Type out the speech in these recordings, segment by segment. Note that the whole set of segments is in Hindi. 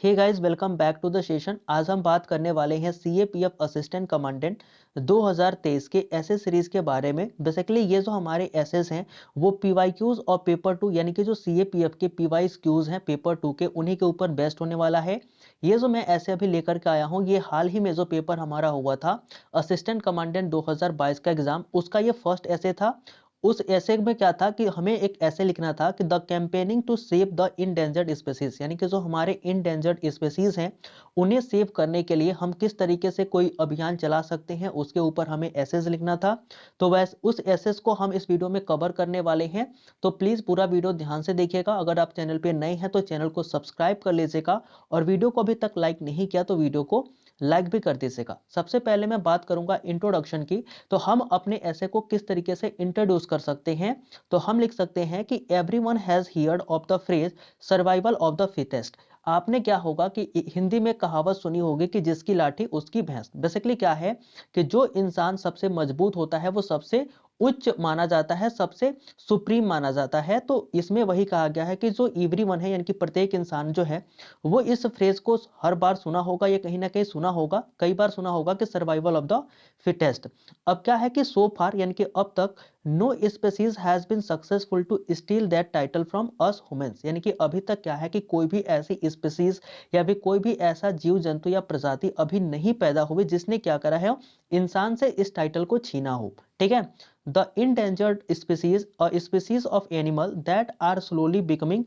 Hey guys, welcome back to the session. आज हम बात करने वाले हैं सीएपीएफ असिस्टेंट कमांडेंट 2023 के एसए सीरीज के बारे में। बेसिकली ये जो हमारे एसएस हैं वो पीवाईक्यूज और पेपर 2 यानी कि जो सीएपीएफ के पीवाईक्यूज हैं पेपर 2 के, उन्हीं के ऊपर बेस्ड होने वाला है। ये जो मैं ऐसे अभी लेकर के आया हूँ, ये हाल ही में जो पेपर हमारा हुआ था असिस्टेंट कमांडेंट 2022 का एग्जाम, उसका ये फर्स्ट एसए था। उस ऐसे में क्या था कि हमें एक ऐसे लिखना था कि the campaigning to save the endangered species, यानी कि जो हमारे इंडेंजर्ड स्पीसीज हैं उन्हें सेव करने के लिए हम किस तरीके से कोई अभियान चला सकते हैं, उसके ऊपर हमें एसेस लिखना था। तो वैसे उस एसेस को हम इस वीडियो में कवर करने वाले हैं। तो प्लीज पूरा वीडियो ध्यान से देखिएगा। अगर आप चैनल पे नए हैं तो चैनल को सब्सक्राइब कर लीजिएगा, और वीडियो को अभी तक लाइक नहीं किया तो वीडियो को लाइक भी कर दीजिएगा। सबसे पहले मैं बात करूंगा इंट्रोडक्शन की। तो हम अपने ऐसे को किस तरीके से इंट्रोड्यूस कर सकते हैं, तो हम लिख सकते हैं कि everyone has heard of the phrase survival of the fittest. आपने क्या होगा कि हिंदी में कहावत सुनी होगी कि जिसकी लाठी उसकी भैंस। बेसिकली क्या है कि जो इंसान सबसे मजबूत होता है वो सबसे उच्च माना जाता है, सबसे सुप्रीम माना जाता है। तो इसमें वही कहा गया है कि जो एवरीवन है यानी कि प्रत्येक इंसान जो है वो इस फ्रेज को हर बार सुना होगा, या कहीं ना कहीं सुना होगा, कई बार सुना होगा कि सर्वाइवल ऑफ द फिटेस्ट। अब क्या है कि सो फार यानी कि अब तक no species has been successful to steal that title from us humans, यानी कि अभी तक क्या है कि कोई भी ऐसी स्पीसीज या भी कोई भी ऐसा जीव जंतु या प्रजाति अभी नहीं पैदा हुई जिसने क्या करा है, इंसान से इस टाइटल को छीना हो। ठीक है। The endangered species species of animal that are slowly becoming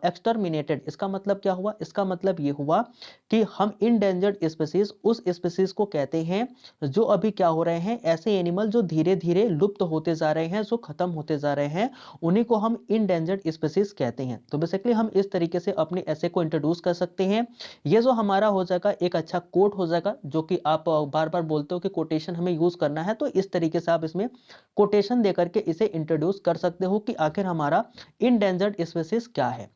exterminated. इसका मतलब क्या हुआ? इसका मतलब ये हुआ कि हम इंडेंजर्ड स्पीसीज उस स्पीसीज को कहते हैं जो अभी क्या हो रहे हैं, ऐसे एनिमल जो धीरे धीरे लुप्त होते जा रहे हैं, जो खत्म होते जा रहे हैं, उन्हीं को हम इंडेंजर्ड स्पीसीज कहते हैं। तो बेसिकली हम इस तरीके से अपने ऐसे को इंट्रोड्यूस कर सकते हैं। ये जो हमारा हो जाएगा एक अच्छा कोट हो जाएगा, जो कि आप बार बार बोलते हो कि कोटेशन हमें यूज करना है, तो इस तरीके से आप इसमें कोटेशन देकर के इसे इंट्रोड्यूस कर सकते हो कि आखिर हमारा इंडेंजर्ड स्पीसीज क्या है।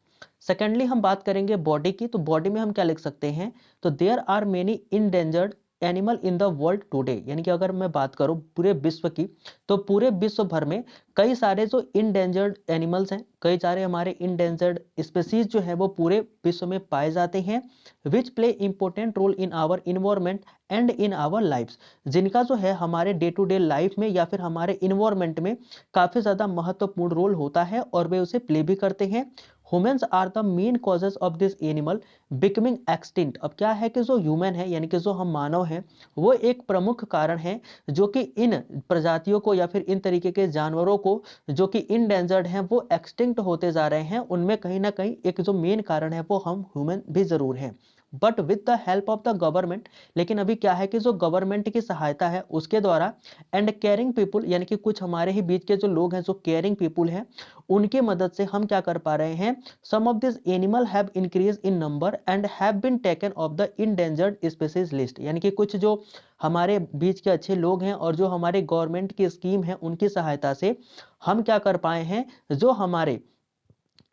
सेकेंडली हम बात करेंगे बॉडी की। तो बॉडी में हम क्या लिख सकते हैं, तो there are many endangered animal in the world today, यानी कि अगर मैं बात करूं पूरे विश्व की, तो पूरे विश्व भर में कई सारे जो इंडेंजर्ड एनिमल्स हैं, कई सारे हमारे इंडेंजर्ड स्पीसीज जो है वो पूरे विश्व में पाए जाते हैं, which play important role in our environment and in our lifes, जिनका जो है हमारे डे टू डे लाइफ में या फिर हमारे इन्वायरमेंट में काफी ज्यादा महत्वपूर्ण रोल होता है और वे उसे प्ले भी करते हैं। Humans are the main causes of this animal becoming extinct. अब क्या है कि जो ह्यूमन है यानी कि जो हम मानव हैं, वो एक प्रमुख कारण है जो कि इन प्रजातियों को या फिर इन तरीके के जानवरों को जो कि इंडेंजर्ड हैं वो एक्सटिंक्ट होते जा रहे हैं, उनमें कहीं ना कहीं एक जो मेन कारण है वो हम ह्यूमन भी जरूर हैं। But with the help of the government, लेकिन अभी क्या है कि जो गवर्नमेंट की सहायता है उसके द्वारा, एंड केयरिंग पीपुल यानी कि कुछ हमारे ही बीच के जो लोग हैं जो केयरिंग पीपुल हैं, उनकी मदद से हम क्या कर पा रहे हैं, some of this animal have increase in number and have been taken off the endangered species list. यानी कि कुछ जो हमारे बीच के अच्छे लोग हैं और जो हमारे गवर्नमेंट की स्कीम है उनकी सहायता से हम क्या कर पाए हैं, जो हमारे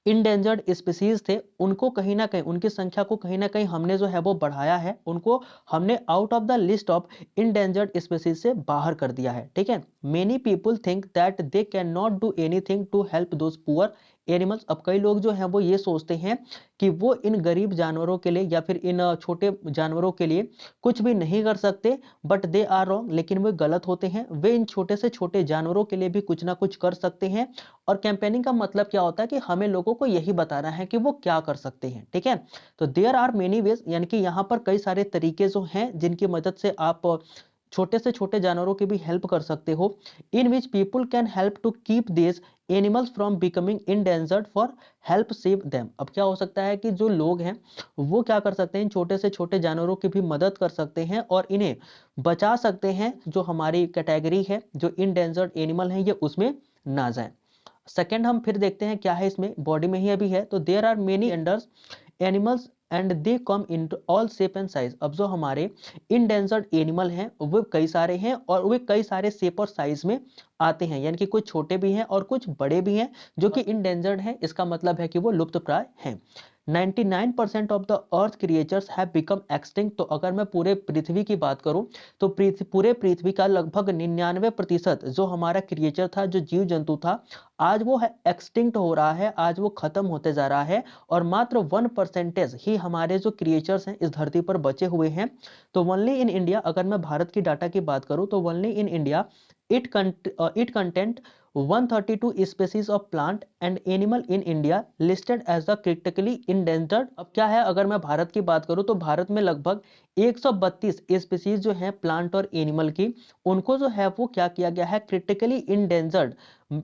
इंडेंजर्ड स्पीसीज थे उनको कहीं ना कहीं, उनकी संख्या को कहीं ना कहीं हमने जो है वो बढ़ाया है, उनको हमने out of the list of endangered species से बाहर कर दिया है। ठीक है। Many people think that they can not do anything to help those poor animals. अब कई लोग जो हैं वो ये सोचते हैं कि वो इन गरीब जानवरों के लिए या फिर इन छोटे जानवरों के लिए कुछ भी नहीं कर सकते, बट दे आर रॉन्ग, लेकिन वे गलत होते हैं। वे इन छोटे से छोटे जानवरों के लिए भी कुछ ना कुछ कर सकते हैं। और कैंपेनिंग का मतलब क्या होता है कि हमें लोगों को यही बताना है कि वो क्या कर सकते हैं। ठीक है। तो देयर आर मेनी वेज, यानी कि यहाँ पर कई सारे तरीके जो हैं जिनकी मदद से आप छोटे से छोटे जानवरों की भी हेल्प कर सकते हो, in which people can help to keep this animals from becoming endangered for help save them. अब क्या हो सकता है कि जो लोग हैं वो क्या कर सकते हैं, इन छोटे से छोटे जानवरों की भी मदद कर सकते हैं और इन्हें बचा सकते हैं, जो हमारी कैटेगरी है जो इंडेंजर्ड एनिमल है ये उसमें ना जाए। सेकेंड हम फिर देखते हैं क्या है, इसमें बॉडी में ही अभी है। तो there are many endangered animals and they come in all shape and size. अब जो हमारे इंडेंजर्ड एनिमल हैं वो कई सारे हैं और वे कई सारे शेप और साइज में आते हैं, यानी कि कुछ छोटे भी हैं और कुछ बड़े भी हैं जो कि इंडेंजर्ड हैं, इसका मतलब है कि वो लुप्त प्राय हैं। 99% of the earth creatures have become extinct. तो अगर मैं पूरे पृथ्वी की बात करूं तो पूरे पृथ्वी का लगभग 99% जो हमारा क्रिएचर था, जो जीव जंतु था, आज वो है एक्सटिंक्ट हो रहा है, आज वो खत्म होते जा रहा है। और मात्र 1% ही हमारे जो क्रिएचर्स हैं इस धरती पर बचे हुए हैं। तो ओनली इन इंडिया, अगर मैं भारत की डाटा की बात करूं तो only in India it content 132 species of plant and animal in India listed as the critically endangered। अब क्या है, अगर मैं भारत की बात करूं तो भारत में लगभग 132 स्पीसीज जो हैं प्लांट और एनिमल की, उनको जो है वो क्या किया गया है, क्रिटिकली इंडेंजर्ड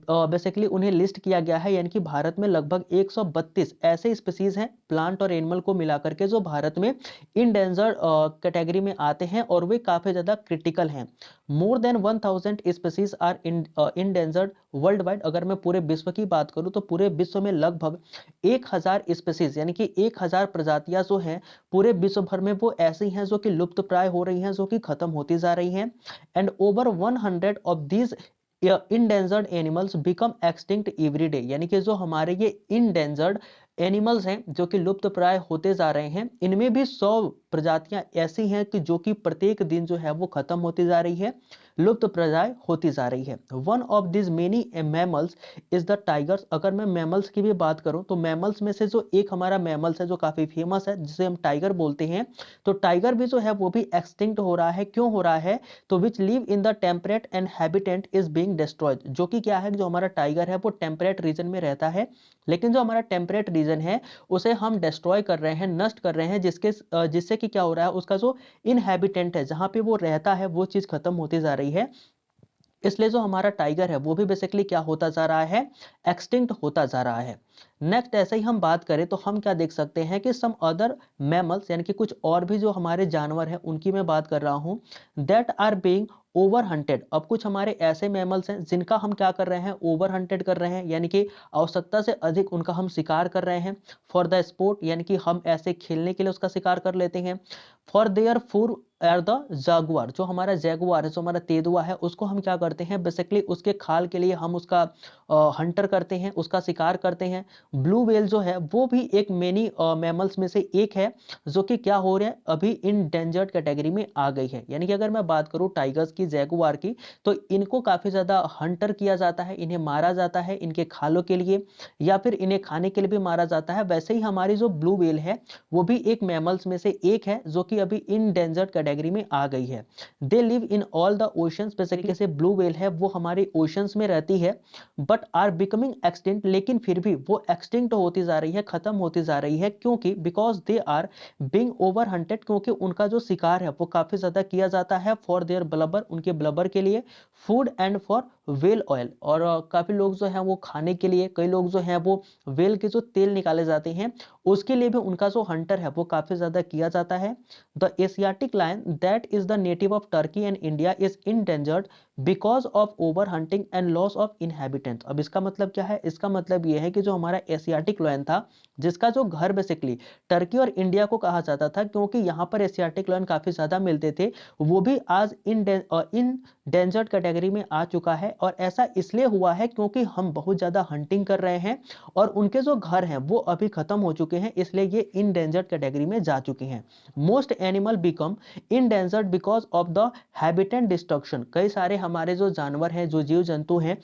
बेसिकली उन्हें लिस्ट किया गया है। यानी कि भारत में लगभग 132 ऐसे स्पीसीज हैं प्लांट और एनिमल को मिलाकर के जो भारत में इंडेंजर्ड कैटेगरी में आते हैं और वे काफी ज्यादा क्रिटिकल हैं। More than 1000 species are endangered worldwide. अगर मैं पूरे विश्व की बात करूं तो पूरे विश्व में लगभग 1000 स्पीसीज यानी कि 1000 प्रजातियां जो हैं पूरे विश्व भर में वो ऐसी हैं जो कि लुप्त प्राय हो रही हैं, जो कि खत्म होती जा रही हैं। And over 100 of these endangered animals become extinct every day. यानी कि जो हमारे ये इंडेंजर्ड एनिमल्स हैं जो कि लुप्त प्राय होते जा रहे हैं, इनमें भी 100 प्रजातियां ऐसी हैं कि जो कि प्रत्येक दिन जो है वो खत्म होती जा रही है, लुप्त प्राय होती जा रही है। One of this many mammals is the tigers. अगर मैं मैमल्स की भी बात करूं तो मैमल्स में से जो एक हमारा मैमल्स है जो काफी फेमस है, जिसे हम टाइगर बोलते हैं, तो टाइगर भी जो है वो भी एक्सटिंक्ट हो रहा है। क्यों हो रहा है, तो which live in the temperate and habitant is being destroyed. जो कि क्या है, जो हमारा टाइगर है वो टेम्परेट रीजन में रहता है, लेकिन जो हमारा टेम्परेट रीजन है उसे हम डिस्ट्रॉय कर रहे हैं, नष्ट कर रहे हैं, जिससे कि क्या हो रहा है, उसका जो इनहैबिटेंट है, जहां पे वो रहता है, वो चीज खत्म होती जा रही है। इसलिए जो हमारा टाइगर है वो भी बेसिकली क्या होता जा रहा है, एक्सटिंक्ट होता जा रहा है। नेक्स्ट, ऐसे ही हम बात करें तो हम क्या देख सकते हैं कि सम अदर मैमल्स यानी कि कुछ और भी जो हमारे जानवर हैं उनकी मैं बात कर रहा हूं, that are being over hunted. अब कुछ हमारे ऐसे मैमल्स हैं जिनका हम क्या कर रहे हैं, ओवर हंटेड कर रहे हैं, यानी कि आवश्यकता से अधिक उनका हम शिकार कर रहे हैं। फॉर द स्पोर्ट, यानी कि हम ऐसे खेलने के लिए उसका शिकार कर लेते हैं। For their food are the jaguar. जो हमारा जैगुआर है, जो हमारा तेंदुआ है, उसको हम क्या करते हैं, बेसिकली उसके खाल के लिए हम उसका हंटर करते हैं, उसका शिकार करते हैं। ब्लू व्हेल जो है वो भी एक मेनी मैमल्स में से एक है, जो कि क्या हो रहा है, अभी इंडेंजर्ड कैटेगरी में आ गई है। यानी कि अगर मैं बात करूं टाइगर्स की, जैगुआर की, तो इनको काफी ज्यादा हंटर किया जाता है, इन्हें मारा जाता है इनके खालों के लिए या फिर इन्हें खाने के लिए भी मारा जाता है। वैसे ही हमारी जो ब्लू व्हेल है वो भी एक मैमल्स में से एक है, जो कि अभी इंडेंजर्ड कैटेगरी में आ गई है। They live in all the oceans. Basically से ब्लू व्हेल है वो हमारे ओशंस में रहती है, बट आर बिकमिंग एक्सटिंक्ट। लेकिन फिर भी वो एक्सटिंक्ट होती जा रही है, खत्म होती जा रही है। क्योंकि because they are being over hunted, क्योंकि उनका जो शिकार है वो काफी ज्यादा किया जाता है। फॉर देयर ब्लबर, उनके ब्लबर के लिए, food and for whale oil. और काफी लोग जो है वो खाने के लिए, कई लोग जो है वो व्हेल के जो तेल निकाले जाते हैं उसके लिए भी उनका जो हंटर है वो काफी ज्यादा किया जाता है। The Asiatic lion that is the native of Turkey and India is endangered because of over hunting and loss of inhabitants. अब इसका मतलब क्या है, इसका मतलब यह है कि जो हमारा एशियाटिक लायन था, जिसका जो घर बेसिकली टर्की और इंडिया को कहा जाता था, क्योंकि यहाँ पर एशियाटिक लायन काफी ज्यादा मिलते थे, वो भी आज इंडेंजर्ड कैटेगरी में आ चुका है। और ऐसा इसलिए हुआ है क्योंकि हम बहुत ज्यादा हंटिंग कर रहे हैं और उनके जो घर हैं वो अभी खत्म हो चुके हैं, इसलिए ये इंडेंजर्ड कैटेगरी में जा चुके हैं। Most animal become endangered because of the habitat destruction. कई सारे हमारे जो जानवर हैं, जो जीव जंतु हैं,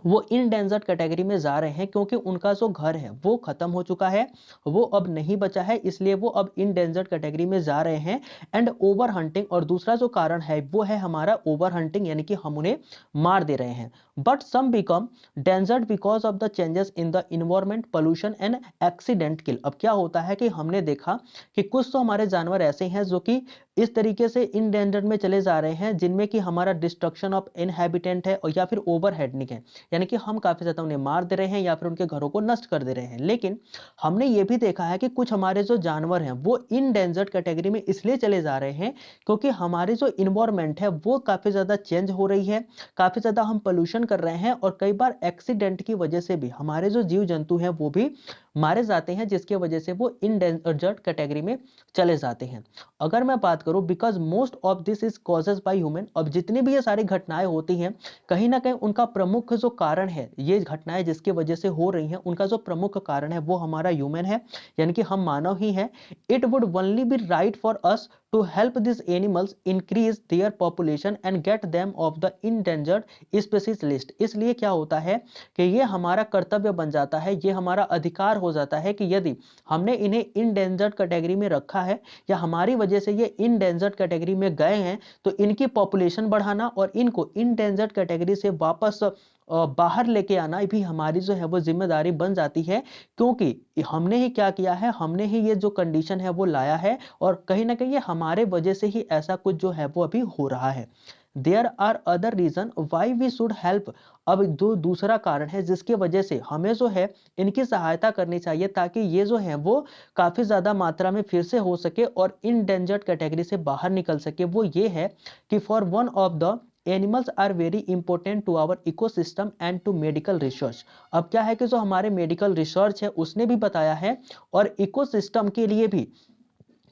वो इंडेंजर्ड कैटेगरी में जा रहे हैं क्योंकि उनका जो घर है वो खत्म हो चुका है, वो अब नहीं बचा है, इसलिए वो अब इंडेंजर्ड कैटेगरी में जा रहे हैं। एंड ओवर हंटिंग, और दूसरा जो कारण है वो है हमारा ओवर हंटिंग, यानी कि हम उन्हें मार दे रहे हैं। But some become dangered because of the changes in the environment, pollution and accident kill. अब क्या होता है कि हमने देखा कि कुछ तो हमारे जानवर ऐसे हैं जो कि इस तरीके से इंडेंजर्ड में चले जा रहे हैं, जिनमें कि हमारा डिस्ट्रक्शन ऑफ इनहैबिटेंट है और या फिर ओवर हेडनिंग है, यानी कि हम काफी ज्यादा उन्हें मार दे रहे हैं या फिर उनके घरों को नष्ट कर दे रहे हैं। लेकिन हमने ये भी देखा है कि कुछ हमारे जो जानवर हैं वो इंडेंजर्ड कैटेगरी में इसलिए चले जा रहे हैं क्योंकि हमारी जो इन्वायरमेंट है वो काफी ज्यादा चेंज हो रही है, काफी ज्यादा हम पोल्यूशन कर रहे हैं, और कई बार एक्सीडेंट की वजह से भी हमारे जो जीव जंतु हैं वो भी मारे जाते हैं, जिसके वजह से वो इंडेंजर्ड कैटेगरी में चले जाते हैं। अगर मैं बात करूं, because most of this is causes by human, अब जितनी भी ये सारी घटनाएं होती हैं कहीं ना कहीं उनका प्रमुख जो कारण है, ये घटनाएं जिसकी वजह से हो रही हैं उनका जो प्रमुख कारण है वो हमारा ह्यूमन है, यानी कि हम मानव ही हैं। It would only be right for us to help these animals increase their population and get them of the endangered species list। इसलिए क्या होता है कि ये हमारा कर्तव्य बन जाता है, ये हमारा अधिकार हो जाता है कि यदि हमने इन्हें इंडेंजर्ड कैटेगरी में रखा है या हमारी वजह से ये इंडेंजर्ड कैटेगरी में गए हैं, तो इनकी पॉपुलेशन बढ़ाना और इनको इंडेंजर्ड कैटेगरी से वापस बाहर लेके आना भी हमारी जो है वो जिम्मेदारी बन जाती है, क्योंकि हमने ही क्या किया है, हमने ही ये जो कंडीशन है वो लाया है और कहीं ना कहीं ये हमारे वजह से ही ऐसा कुछ जो है वो अभी हो रहा है। There are other reason why we should help. अब दूसरा कारण है जिसकी वजह से हमें जो है इनकी सहायता करनी चाहिए, ताकि ये जो है वो काफी ज्यादा मात्रा में फिर से हो सके और इंडेंजर्ड कैटेगरी से बाहर निकल सके। वो ये है कि for one of the animals are very important to our ecosystem and to medical research. अब क्या है कि जो हमारे मेडिकल रिसर्च है उसने भी बताया है और इकोसिस्टम के लिए भी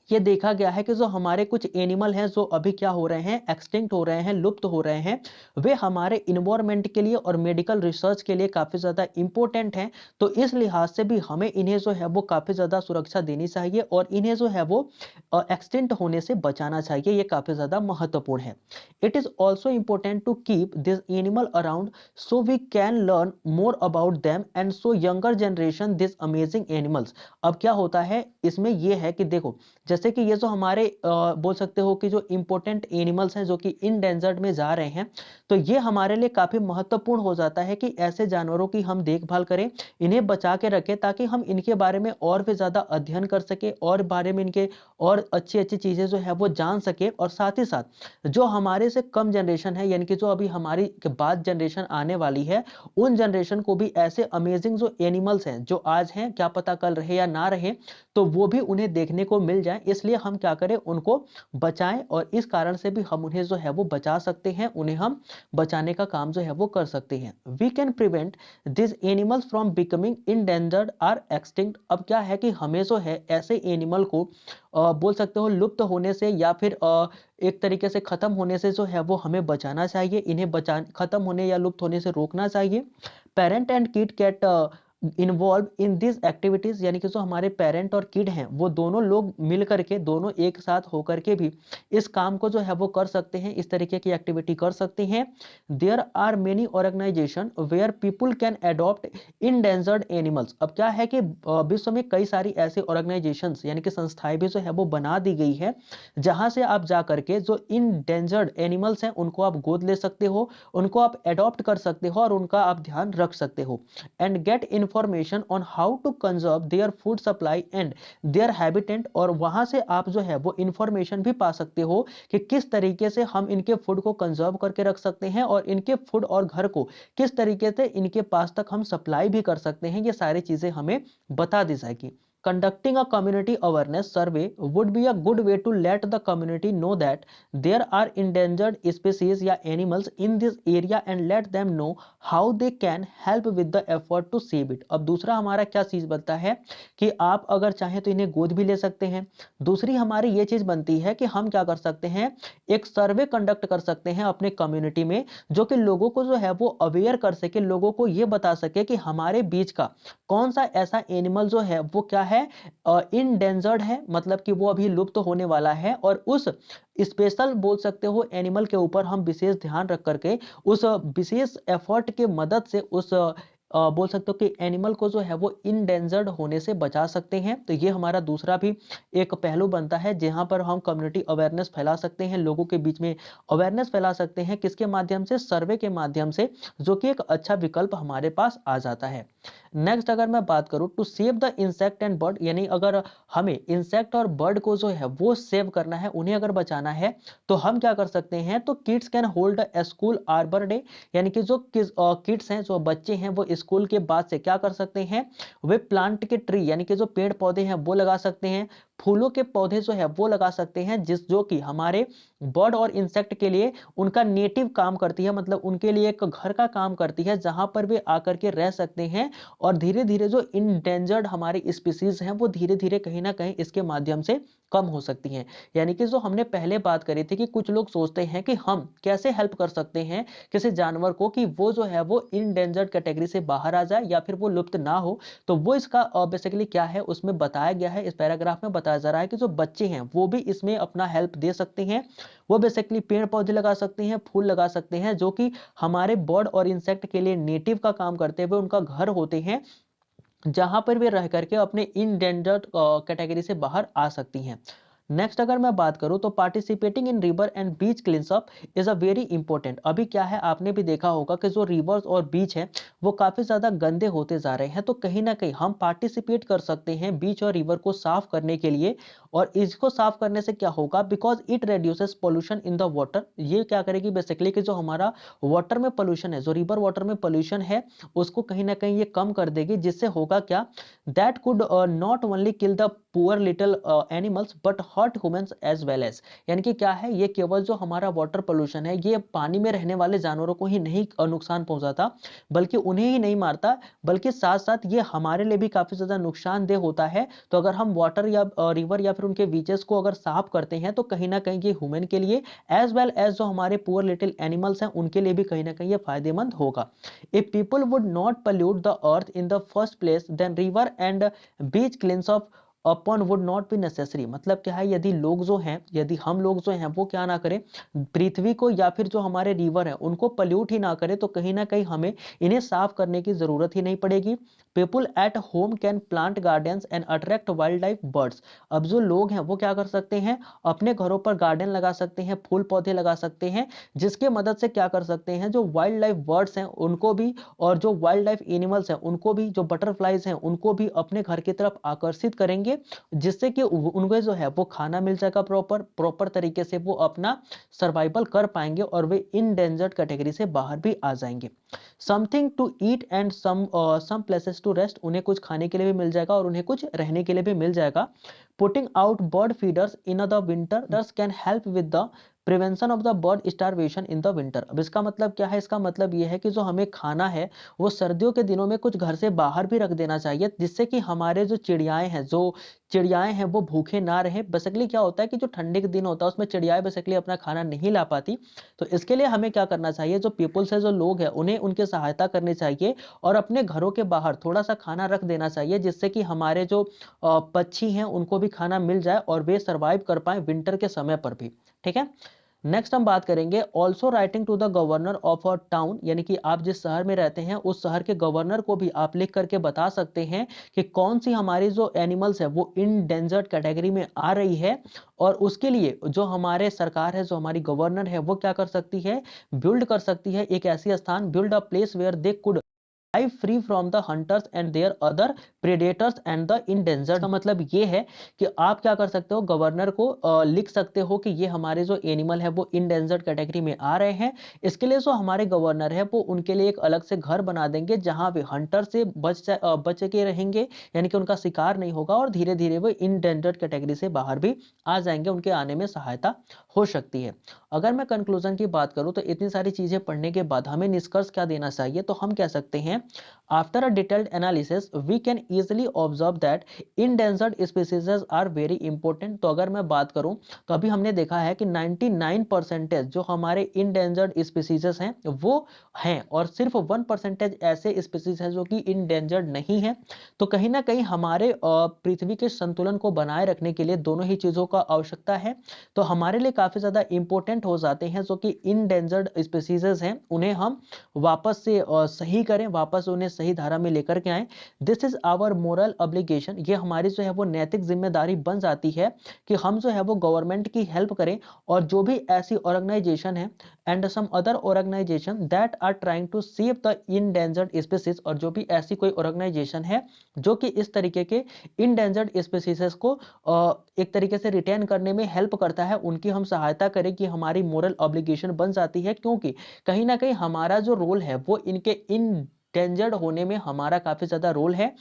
ये देखा गया है कि जो हमारे कुछ एनिमल हैं जो अभी क्या हो रहे हैं, एक्सटिंक्ट हो रहे हैं, लुप्त हो रहे हैं, वे हमारे इन्वायरमेंट के लिए और मेडिकल रिसर्च के लिए काफी ज्यादा इंपॉर्टेंट हैं। तो इस लिहाज से भी हमें इन्हें जो है वो काफी ज्यादा सुरक्षा देनी चाहिए और इन्हें जो है वो एक्सटिंक्ट होने से बचाना चाहिए, ये काफी ज्यादा महत्वपूर्ण है। It is also important to keep this animal around so we can learn more about them and so younger generation this amazing animals. अब क्या होता है इसमें यह है कि देखो, जैसे कि ये जो हमारे बोल सकते हो कि जो इंपॉर्टेंट एनिमल्स हैं जो कि इंडेंजर्ड में जा रहे हैं, तो ये हमारे लिए काफी महत्वपूर्ण हो जाता है कि ऐसे जानवरों की हम देखभाल करें, इन्हें बचा के रखें, ताकि हम इनके बारे में और भी ज्यादा अध्ययन कर सके और बारे में इनके और अच्छी अच्छी चीजें जो है वो जान सके। और साथ ही साथ जो हमारे से कम जनरेशन है, यानी कि जो अभी हमारी के बाद जनरेशन आने वाली है, उन जनरेशन को भी ऐसे अमेजिंग जो एनिमल्स हैं जो आज हैं, क्या पता कल रहे या ना रहे, तो वो भी उन्हें देखने को मिल जाए। इसलिए हम क्या करें, उनको बचाएं और इस कारण से भी हम उन्हें जो है वो बचा सकते हैं, उन्हें हम बचाने का काम जो है वो कर सकते हैं। We can prevent this animals from becoming endangered are extinct. अब क्या है कि हमें जो है ऐसे एनिमल को बोल सकते हो लुप्त होने से या फिर एक तरीके से खत्म होने से जो है वो हमें बचाना चाहिए, इन्हें खत्म होने या लुप्त होने से रोकना चाहिए। Parent and kid get involve in this activities, यानी कि जो हमारे पेरेंट और किड हैं वो दोनों लोग मिल करके, दोनों एक साथ होकर के भी इस काम को जो है वो कर सकते हैं, इस तरीके की एक्टिविटी कर सकते हैं। There are many organization where people can adopt endangered animals. अब क्या है कि विश्व में कई सारी ऐसी ऑर्गेनाइजेशंस यानी कि संस्थाएं भी जो है वो बना दी गई है, जहां से आप जा करके जो इंडेंजर्ड एनिमल्स हैं उनको आप गोद ले सकते हो, उनको आप अडॉप्ट कर सकते हो और उनका आप ध्यान रख सकते हो and get information on how to conserve their food supply and their habitat. और वहां से आप जो है वो इंफॉर्मेशन भी पा सकते हो कि किस तरीके से हम इनके फूड को कंजर्व करके रख सकते हैं और इनके फूड और घर को किस तरीके से इनके पास तक हम सप्लाई भी कर सकते हैं, ये सारी चीजें हमें बता दी जाएगी। Conducting a community awareness survey would be a good way to let the community know that there are endangered species या animals in this area and let them know how they can help with the effort to save it। अब दूसरा हमारा क्या चीज बनता है कि आप अगर चाहें तो इन्हें गोद भी ले सकते हैं। दूसरी हमारी ये चीज बनती है कि हम क्या कर सकते हैं, एक सर्वे कंडक्ट कर सकते हैं अपने कम्युनिटी में, जो कि लोगों को जो है वो अवेयर कर सके, लोगों को ये बता सके कि हमारे बीच का कौन सा ऐसा एनिमल जो है वो क्या है, इंडेंजर्ड है, मतलब कि वो अभी लुप्त होने वाला है, और उस स्पेशल बोल सकते हो एनिमल के ऊपर हम विशेष ध्यान रख करके उस विशेष एफर्ट के मदद से उस बोल सकते हो कि एनिमल को जो है वो इंडेंजर्ड होने से बचा सकते हैं। तो ये हमारा दूसरा भी एक पहलू बनता है जहां पर हम कम्युनिटी अवेयरनेस फैला सकते हैं, लोगों के बीच में अवेयरनेस फैला सकते हैं, किसके माध्यम से, सर्वे के माध्यम से, जो कि एक अच्छा विकल्प हमारे पास आ जाता है। नेक्स्ट अगर मैं बात करूं, to save the insect and bird, यानी अगर हमें इंसेक्ट और बर्ड को जो है वो सेव करना है, उन्हें अगर बचाना है, तो हम क्या कर सकते हैं, तो kids can hold a school arbor day, यानी कि जो किड्स हैं, जो बच्चे हैं, वो स्कूल के बाद से क्या कर सकते हैं, वे प्लांट के ट्री यानी कि जो पेड़ पौधे हैं वो लगा सकते हैं, फूलों के पौधे जो है वो लगा सकते हैं, जो कि हमारे बर्ड और इंसेक्ट के लिए उनका नेटिव काम करती है, मतलब उनके लिए एक घर का काम करती है जहां पर वे आकर के रह सकते हैं। और धीरे धीरे जो इंडेंजर्ड हमारी स्पीसीज हैं वो धीरे धीरे कहीं ना कहीं इसके माध्यम से कम हो सकती हैं। यानी कि जो हमने पहले बात करी थी कि कुछ लोग सोचते हैं कि हम कैसे हेल्प कर सकते हैं किसी जानवर को कि वो जो है वो इंडेंजर्ड कैटेगरी से बाहर आ जाए या फिर वो लुप्त ना हो। तो वो इसका बेसिकली क्या है उसमें बताया गया है, इस पैराग्राफ में बताया जा रहा है कि जो बच्चे हैं वो भी इसमें अपना हेल्प दे सकते हैं। वो बेसिकली पेड़ पौधे लगा सकते हैं, फूल लगा सकते हैं, जो कि हमारे बर्ड और इंसेक्ट के लिए नेटिव का काम करते हुए उनका घर होते हैं, जहां पर वे रह करके अपने इंडेंजर्ड कैटेगरी से बाहर आ सकती हैं। नेक्स्ट अगर मैं बात करूं तो participating in river and beach cleanup is a very important. अभी क्या है, आपने भी देखा होगा कि जो रिवर्स और बीच है वो काफी ज्यादा गंदे होते जा रहे हैं। तो कहीं ना कहीं हम पार्टिसिपेट कर सकते हैं बीच और रिवर को साफ करने के लिए। और इसको साफ करने से क्या होगा, because it reduces pollution in the water. ये क्या करेगी बेसिकली कि जो हमारा वाटर में पोल्यूशन है, जो रिवर वाटर में पोल्यूशन है, उसको कहीं ना कहीं ये कम कर देगी। जिससे होगा क्या, that could not only kill the poor little animals but hurt humans as well as. यानी कि क्या है, ये केवल जो हमारा वाटर पोल्यूशन है ये पानी में रहने वाले जानवरों को ही नहीं नुकसान पहुंचाता, बल्कि उन्हें ही नहीं मारता, बल्कि साथ साथ ये हमारे लिए भी काफी ज्यादा नुकसानदेह होता है। तो अगर हम वाटर या रिवर या फिर उनके बीचेस को अगर साफ करते हैं तो कहीं ना कहीं ये ह्यूमन के लिए एज वेल एज जो हमारे पुअर लिटिल एनिमल्स हैं उनके लिए भी कहीं ना कहीं ये फायदेमंद होगा। If people would not pollute the earth in the first place then river and beach cleans up upon would not be necessary। मतलब क्या है, यदि लोग जो हैं, यदि हम लोग जो हैं वो क्या ना करें, पृथ्वी को या फिर जो हमारे रिवर है उनको पल्यूट ही ना करें, तो कहीं ना कहीं हमें इन्हें साफ करने की जरूरत ही नहीं पड़ेगी। People at home can plant gardens and attract wild life birds. अब जो लोग हैं वो क्या कर सकते हैं, अपने घरों पर गार्डन लगा सकते हैं, फूल पौधे लगा सकते हैं, जिसके मदद से क्या कर सकते हैं, जो वाइल्ड लाइफ बर्ड्स हैं उनको भी, और जो वाइल्ड लाइफ एनिमल्स हैं उनको भी, जो बटरफ्लाइज हैं उनको भी अपने घर की तरफ आकर्षित करेंगे, जिससे कि उनको जो है वो खाना मिल जाएगा, प्रॉपर प्रॉपर तरीके से वो अपना सर्वाइवल कर पाएंगे और वे इंडेंजर्ड कैटेगरी से बाहर भी आ जाएंगे। Something to eat and some places to rest. उन्हें कुछ खाने के लिए भी मिल जाएगा और उन्हें कुछ रहने के लिए भी मिल जाएगा। Putting out bird feeders in the winter this can help with the prevention of the bird starvation in the winter. अब इसका मतलब क्या है, इसका मतलब ये है कि जो हमें खाना है वो सर्दियों के दिनों में कुछ घर से बाहर भी रख देना चाहिए, जिससे कि हमारे जो चिड़ियाएं हैं वो भूखे ना रहे। बेसिकली क्या होता है कि जो ठंडे के दिन होता है उसमें चिड़ियाएं बेसिकली अपना खाना नहीं ला पाती। तो इसके लिए हमें क्या करना चाहिए, जो पीपल्स है, जो लोग हैं, उन्हें उनकी सहायता करनी चाहिए और अपने घरों के बाहर थोड़ा सा खाना रख देना चाहिए, जिससे कि हमारे जो पक्षी हैं उनको भी खाना मिल जाए और वे सर्वाइव कर पाए विंटर के समय पर भी। ठीक है। नेक्स्ट हम बात करेंगे also writing to the governor of a town. यानी कि आप जिस शहर में रहते हैं उस शहर के गवर्नर को भी आप लिख करके बता सकते हैं कि कौन सी हमारी जो एनिमल्स है वो इंडेंजर्ड कैटेगरी में आ रही है। और उसके लिए जो हमारे सरकार है, जो हमारी गवर्नर है, वो क्या कर सकती है, बिल्ड कर सकती है एक ऐसी स्थान, build a place where they could live free from the hunters and their other predators and the endangered। का मतलब ये है कि आप क्या कर सकते हो, गवर्नर को लिख सकते हो कि ये हमारे जो एनिमल है वो इंडेंजर्ड कैटेगरी में आ रहे हैं। इसके लिए जो हमारे गवर्नर है वो उनके लिए एक अलग से घर बना देंगे जहां वे हंटर से बच के रहेंगे, यानी कि उनका शिकार नहीं होगा, और धीरे धीरे वो इंडेंजर्ड कैटेगरी से बाहर भी आ जाएंगे, उनके आने में सहायता हो सकती है। अगर मैं कंक्लूजन की बात करूं तो इतनी सारी चीजें पढ़ने के बाद हमें निष्कर्ष क्या देना चाहिए, तो हम कह सकते हैं after a detailed analysis we can easily observe that endangered species are very important. तो अगर मैं बात करूं तो अभी हमने देखा है कि 99% जो हमारे इंडेंजर्ड स्पीसीज हैं वो हैं, और सिर्फ 1% ऐसे स्पीसीज हैं जो कि इंडेंजर्ड नहीं है। तो कहीं ना कहीं हमारे पृथ्वी के संतुलन को बनाए रखने के लिए दोनों ही चीजों का आवश्यकता है। तो हमारे लिए काफी ज्यादा इंपॉर्टेंट हो जाते हैं जो कि इंडेंजर्ड स्पीसीज हैं, उन्हें हम वापस से सही करें, वापस उन्हें सही धारा में लेकर के आए। This is our moral obligation. ये हमारी जो है वो नैतिक जिम्मेदारी बन जाती है कि हम जो है वो गवर्नमेंट की हेल्प करें, और जो भी ऐसी ऑर्गेनाइजेशन है and some other organization that are trying to save the endangered species, और जो भी ऐसी कोई ऑर्गेनाइजेशन है जो कि इस तरीके के इंडेंजर्ड स्पीसीज को एक तरीके से रिटेन करने में हेल्प करता है, उनकी हम सहायता करें, कि हमारी मोरल ऑब्लिगेशन बन जाती है। क्योंकि कहीं ना कहीं हमारा जो रोल है वो इनके इंडेंजर्ड होने में हमारा काफी ज्यादा रोल है।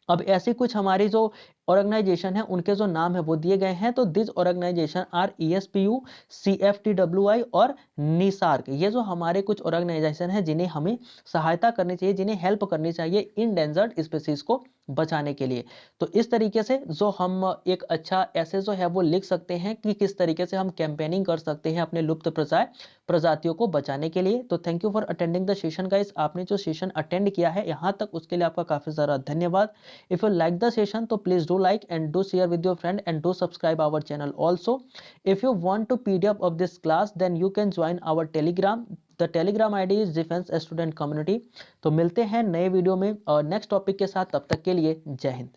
अब ऐसी कुछ हमारी जो ऑर्गेनाइजेशन है उनके जो नाम है वो दिए गए हैं। तो this organization are ESPU, CFTWI और निसार्क। ये जो हमारे कुछ ऑर्गेनाइजेशन है जिन्हें हमें सहायता करनी चाहिए, जिन्हें हेल्प करनी चाहिए इंडेंजर्ड स्पीसीज को बचाने के लिए। तो इस तरीके से जो हम एक अच्छा ऐसे जो है वो लिख सकते हैं कि किस तरीके से हम कैंपेनिंग कर सकते हैं अपने लुप्त प्रजातियों को बचाने के लिए। तो thank you for attending the session guys. आपने जो सेशन अटेंड किया है यहाँ तक उसके लिए आपका काफी सारा धन्यवाद। If you like the session तो please do like and do share with your friend and do subscribe our channel also. If you want to PDF of this class then you can join our telegram। The Telegram ID is defence student community. तो मिलते हैं नए वीडियो में और नेक्स्ट टॉपिक के साथ, तब तक के लिए जय हिंद।